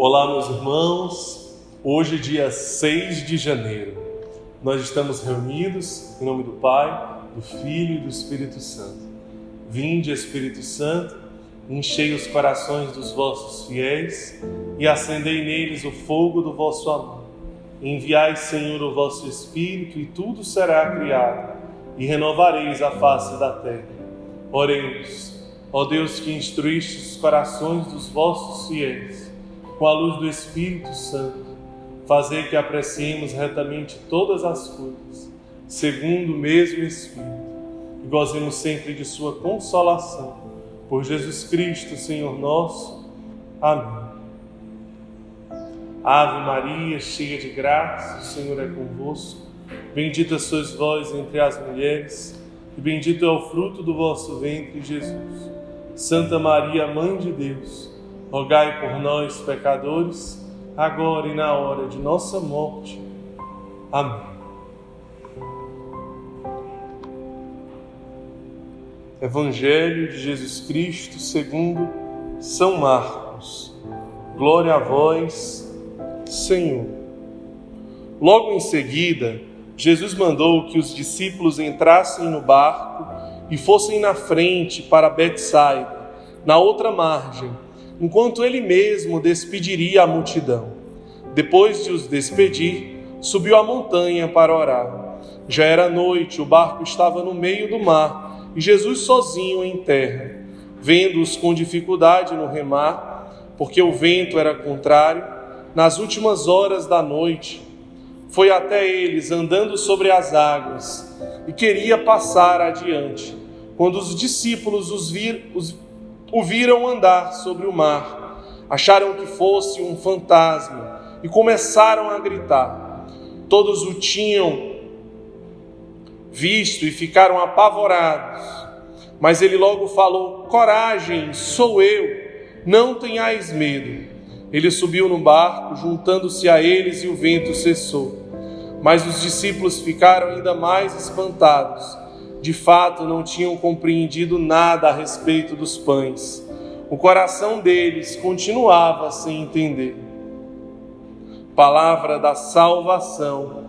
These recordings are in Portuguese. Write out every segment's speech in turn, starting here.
Olá, meus irmãos. Hoje, dia 6 de janeiro, nós estamos reunidos em nome do Pai, do Filho e do Espírito Santo. Vinde, Espírito Santo, enchei os corações dos vossos fiéis e acendei neles o fogo do vosso amor. Enviai, Senhor, o vosso Espírito e tudo será criado e renovareis a face da terra. Oremos. Ó Deus, que instruíste os corações dos vossos fiéis com a luz do Espírito Santo, fazei que apreciemos retamente todas as coisas, segundo o mesmo Espírito, e gozemos sempre de sua consolação. Por Jesus Cristo, Senhor nosso. Amém. Ave Maria, cheia de graça, o Senhor é convosco. Bendita sois vós entre as mulheres, e bendito é o fruto do vosso ventre, Jesus. Santa Maria, Mãe de Deus, rogai por nós, pecadores, agora e na hora de nossa morte. Amém. Evangelho de Jesus Cristo segundo São Marcos. Glória a vós, Senhor. Logo em seguida, Jesus mandou que os discípulos entrassem no barco e fossem na frente para Betsaida, na outra margem, enquanto ele mesmo despediria a multidão. Depois de os despedir, subiu a montanha para orar. Já era noite, o barco estava no meio do mar e Jesus sozinho em terra. Vendo-os com dificuldade no remar, porque o vento era contrário, nas últimas horas da noite, foi até eles andando sobre as águas e queria passar adiante. Quando os discípulos o viram andar sobre o mar, acharam que fosse um fantasma e começaram a gritar. Todos o tinham visto e ficaram apavorados, mas ele logo falou: coragem, sou eu, não tenhais medo. Ele subiu no barco, juntando-se a eles, e o vento cessou. Mas os discípulos ficaram ainda mais espantados. De fato, não tinham compreendido nada a respeito dos pães. O coração deles continuava sem entender. Palavra da salvação.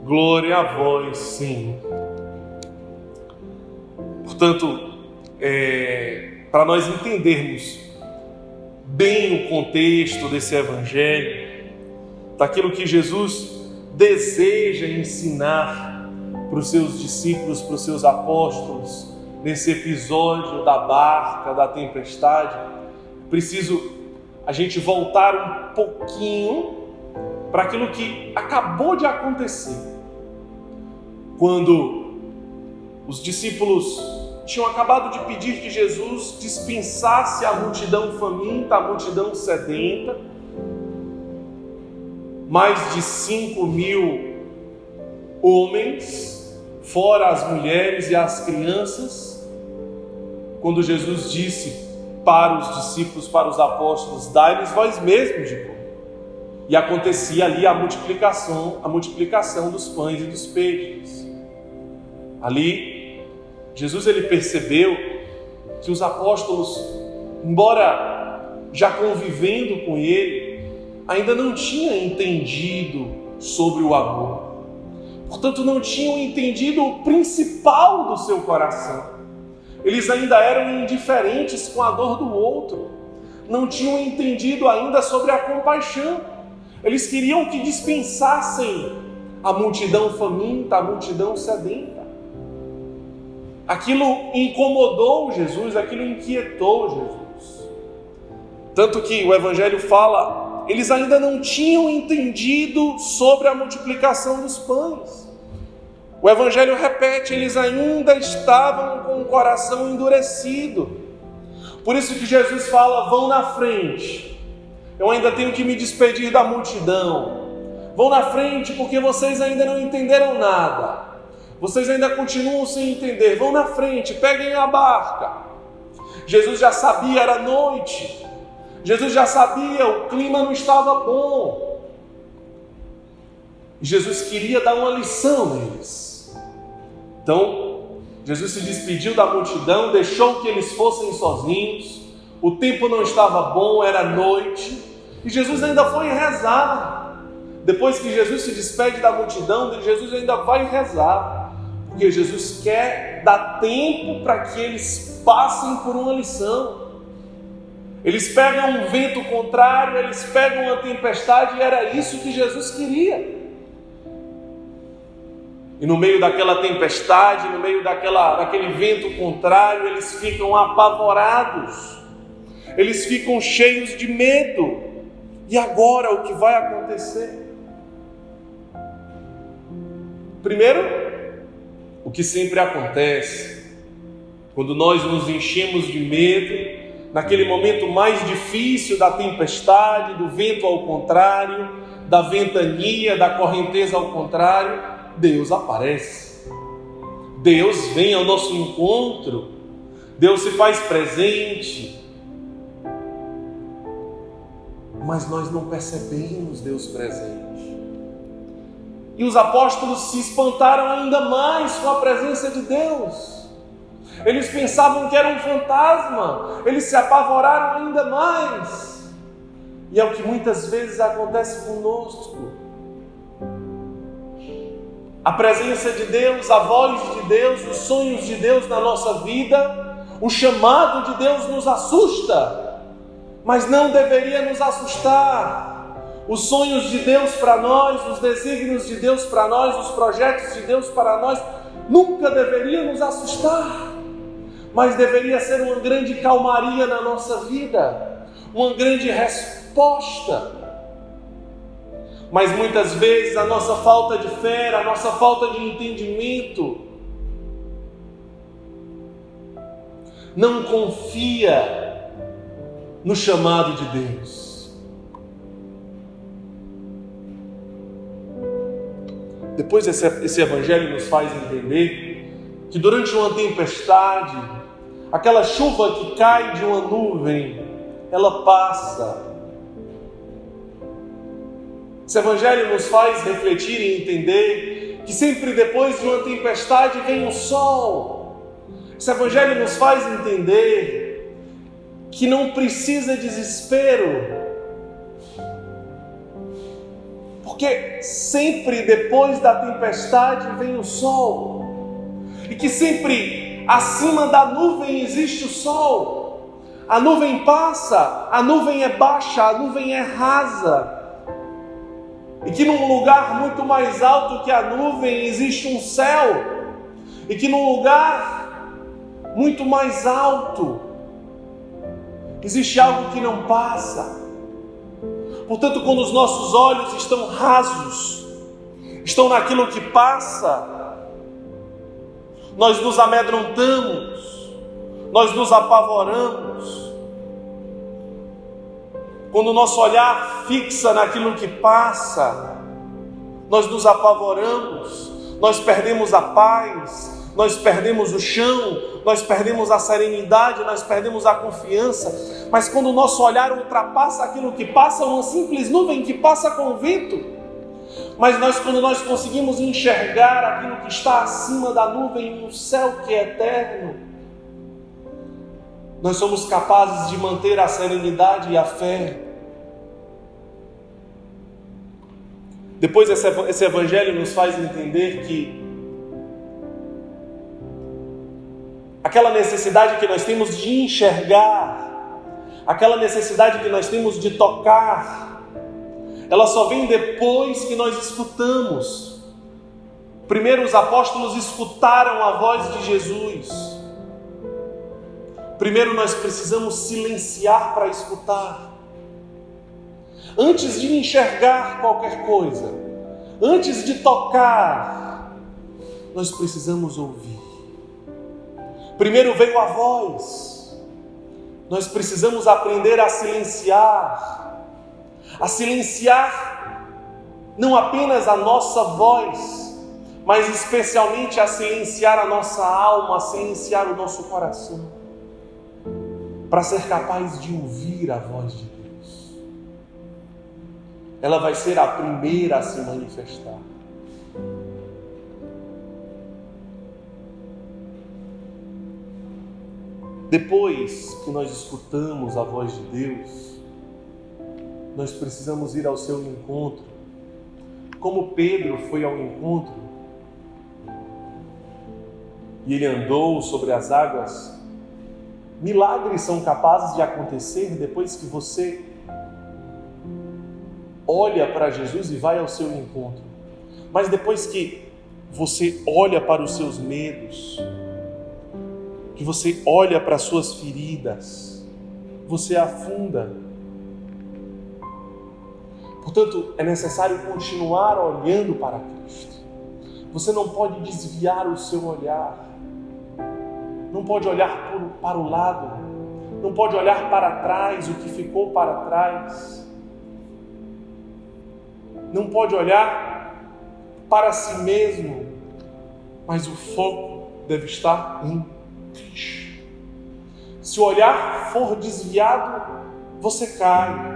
Glória a vós, Senhor. Portanto, para nós entendermos bem o contexto desse evangelho, daquilo que Jesus deseja ensinar para os seus discípulos, para os seus apóstolos, nesse episódio da barca, da tempestade, preciso a gente voltar um pouquinho para aquilo que acabou de acontecer. Quando os discípulos tinham acabado de pedir que Jesus dispensasse a multidão faminta, a multidão sedenta, mais de 5.000 homens, fora as mulheres e as crianças, quando Jesus disse para os discípulos, para os apóstolos: dai-lhes vós mesmos de comer. E acontecia ali a multiplicação dos pães e dos peixes. Ali, Jesus ele percebeu que os apóstolos, embora já convivendo com ele, ainda não tinham entendido sobre o amor. Portanto, não tinham entendido o principal do seu coração. Eles ainda eram indiferentes com a dor do outro. Não tinham entendido ainda sobre a compaixão. Eles queriam que dispensassem a multidão faminta, a multidão sedenta. Aquilo incomodou Jesus, aquilo inquietou Jesus. Tanto que o Evangelho fala, eles ainda não tinham entendido sobre a multiplicação dos pães. O Evangelho repete, eles ainda estavam com o coração endurecido. Por isso que Jesus fala: vão na frente, eu ainda tenho que me despedir da multidão. Vão na frente porque vocês ainda não entenderam nada. Vocês ainda continuam sem entender. Vão na frente, peguem a barca. Jesus já sabia, era noite. Jesus já sabia, o clima não estava bom. Jesus queria dar uma lição neles. Então, Jesus se despediu da multidão, deixou que eles fossem sozinhos. O tempo não estava bom, era noite. E Jesus ainda foi rezar. Depois que Jesus se despede da multidão, Jesus ainda vai rezar. Porque Jesus quer dar tempo para que eles passem por uma lição. Eles pegam um vento contrário, eles pegam uma tempestade, e era isso que Jesus queria. E no meio daquela tempestade, no meio daquele vento contrário, eles ficam apavorados. Eles ficam cheios de medo. E agora o que vai acontecer? Primeiro, o que sempre acontece, quando nós nos enchemos de medo, naquele momento mais difícil da tempestade, do vento ao contrário, da ventania, da correnteza ao contrário, Deus aparece. Deus vem ao nosso encontro. Deus se faz presente. Mas nós não percebemos Deus presente. E os apóstolos se espantaram ainda mais com a presença de Deus. Eles pensavam que era um fantasma. Eles se apavoraram ainda mais. E é o que muitas vezes acontece conosco. A presença de Deus, a voz de Deus, os sonhos de Deus na nossa vida, o chamado de Deus nos assusta, mas não deveria nos assustar. Os sonhos de Deus para nós, os desígnios de Deus para nós, os projetos de Deus para nós, nunca deveriam nos assustar, mas deveria ser uma grande calmaria na nossa vida, uma grande resposta. Mas muitas vezes a nossa falta de fé, a nossa falta de entendimento, não confia no chamado de Deus. Depois esse evangelho nos faz entender que durante uma tempestade, aquela chuva que cai de uma nuvem, ela passa. Esse evangelho nos faz refletir e entender que sempre depois de uma tempestade vem o sol. Esse evangelho nos faz entender que não precisa desespero, porque sempre depois da tempestade vem o sol, e que sempre acima da nuvem existe o sol. A nuvem passa, a nuvem é baixa, a nuvem é rasa, e que num lugar muito mais alto que a nuvem existe um céu, e que num lugar muito mais alto existe algo que não passa. Portanto, quando os nossos olhos estão rasos, estão naquilo que passa, nós nos amedrontamos, nós nos apavoramos. Quando o nosso olhar fixa naquilo que passa, nós nos apavoramos, nós perdemos a paz, nós perdemos o chão, nós perdemos a serenidade, nós perdemos a confiança. Mas quando o nosso olhar ultrapassa aquilo que passa, uma simples nuvem que passa com o vento, mas quando nós conseguimos enxergar aquilo que está acima da nuvem, um céu que é eterno, nós somos capazes de manter a serenidade e a fé. Depois esse evangelho nos faz entender que aquela necessidade que nós temos de enxergar, aquela necessidade que nós temos de tocar, ela só vem depois que nós escutamos. Primeiro os apóstolos escutaram a voz de Jesus. Primeiro nós precisamos silenciar para escutar. Antes de enxergar qualquer coisa, antes de tocar, nós precisamos ouvir. Primeiro veio a voz. Nós precisamos aprender a silenciar não apenas a nossa voz, mas especialmente a silenciar a nossa alma, a silenciar o nosso coração, para ser capaz de ouvir a voz de Deus. Ela vai ser a primeira a se manifestar. Depois que nós escutamos a voz de Deus, nós precisamos ir ao seu encontro. Como Pedro foi ao encontro e ele andou sobre as águas, milagres são capazes de acontecer depois que você olha para Jesus e vai ao seu encontro. Mas depois que você olha para os seus medos, que você olha para as suas feridas, você afunda. Portanto, é necessário continuar olhando para Cristo. Você não pode desviar o seu olhar, não pode olhar para o lado, não pode olhar para trás, o que ficou para trás, não pode olhar para si mesmo, mas o foco deve estar em Cristo. Se o olhar for desviado, você cai.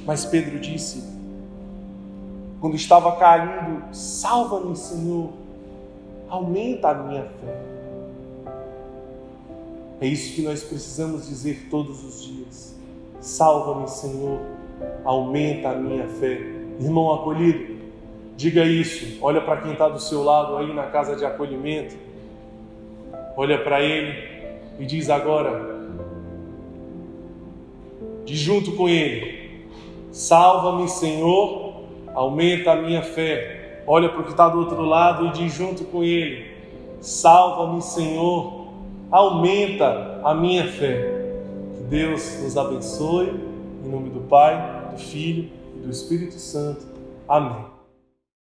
Mas Pedro disse, quando estava caindo: salva-me, Senhor, aumenta a minha fé. É isso que nós precisamos dizer todos os dias: salva-me, Senhor, aumenta a minha fé. Irmão acolhido, diga isso. Olha para quem está do seu lado aí na casa de acolhimento, olha para ele e diz agora, diz junto com ele: salva-me, Senhor, aumenta a minha fé. Olha para o que está do outro lado e diz junto com ele: salva-me, Senhor, aumenta a minha fé. Que Deus nos abençoe, em nome do Pai, do Filho e do Espírito Santo. Amém.